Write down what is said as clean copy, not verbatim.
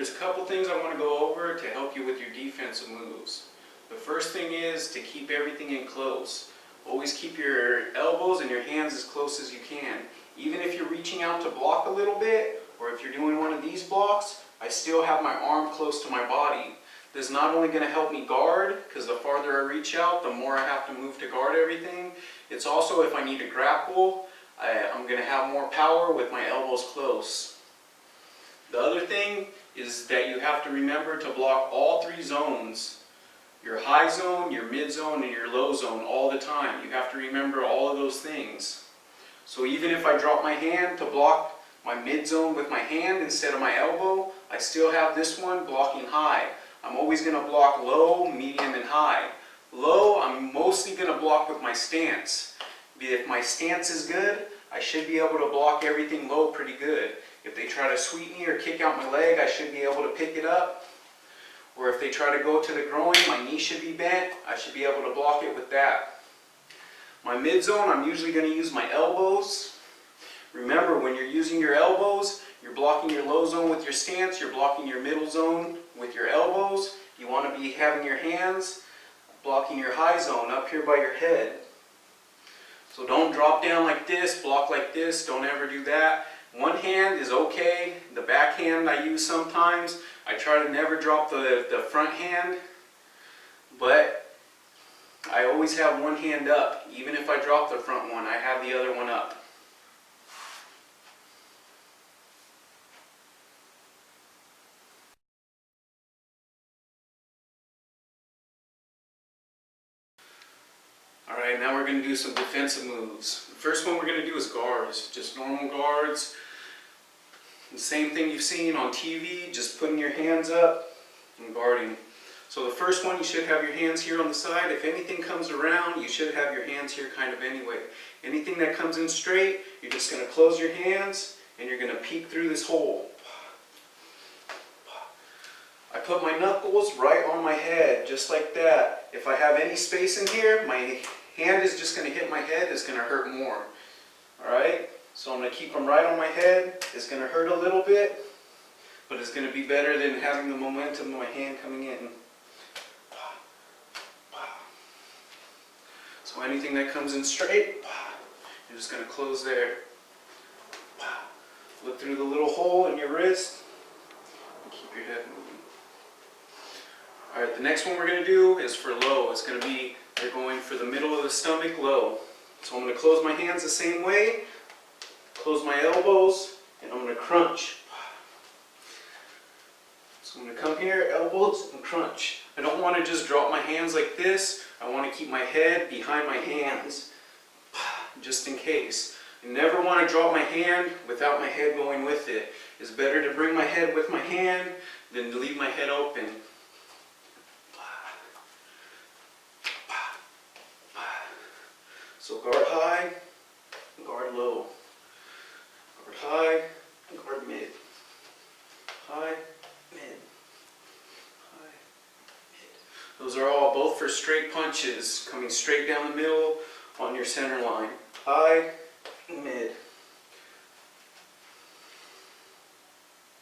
There's a couple things I want to go over to help you with your defensive moves. The first thing is to keep everything in close. Always keep your elbows and your hands as close as you can. Even if you're reaching out to block a little bit, or if you're doing one of these blocks, I still have my arm close to my body. This is not only going to help me guard, because the farther I reach out, the more I have to move to guard everything. It's also, if I need to grapple, I'm going to have more power with my elbows close. The other thing is that you have to remember to block all three zones. Your high zone, your mid zone, and your low zone all the time. You have to remember all of those things. So even if I drop my hand to block my mid zone with my hand instead of my elbow, I still have this one blocking high. I'm always going to block low, medium, and high. Low, I'm mostly going to block with my stance. If my stance is good, I should be able to block everything low pretty good. If they try to sweep me or kick out my leg, I should be able to pick it up. Or if they try to go to the groin, my knee should be bent, I should be able to block it with that. My mid zone, I'm usually going to use my elbows. Remember, when you're using your elbows, you're blocking your low zone with your stance, you're blocking your middle zone with your elbows. You want to be having your hands blocking your high zone up here by your head. So don't drop down like this, block like this, don't ever do that. One hand is okay, the back hand I use sometimes. I try to never drop the front hand, but I always have one hand up. Even if I drop the front one, I have the other one up. Alright, now we're going to do some defensive moves. The first one we're going to do is guards, just normal guards. The same thing you've seen on TV, just putting your hands up and guarding. So the first one, you should have your hands here on the side. If anything comes around, you should have your hands here kind of anyway. Anything that comes in straight, you're just going to close your hands and you're going to peek through this hole. I put my knuckles right on my head, just like that. If I have any space in here, my hand is just going to hit my head, it's going to hurt more. Alright? So I'm going to keep them right on my head. It's going to hurt a little bit, but it's going to be better than having the momentum of my hand coming in. So anything that comes in straight, you're just going to close there. Look through the little hole in your wrist and keep your head moving. Alright, the next one we're going to do is for low. It's going to be, they're going for the middle of the stomach, low. So I'm going to close my hands the same way, close my elbows, and I'm going to crunch. So I'm going to come here, elbows, and crunch. I don't want to just drop my hands like this. I want to keep my head behind my hands, just in case. I never want to drop my hand without my head going with it. It's better to bring my head with my hand than to leave my head open. So guard high, guard low. Guard high, guard mid. High, mid. High, mid. Those are all both for straight punches, coming straight down the middle on your center line. High, mid.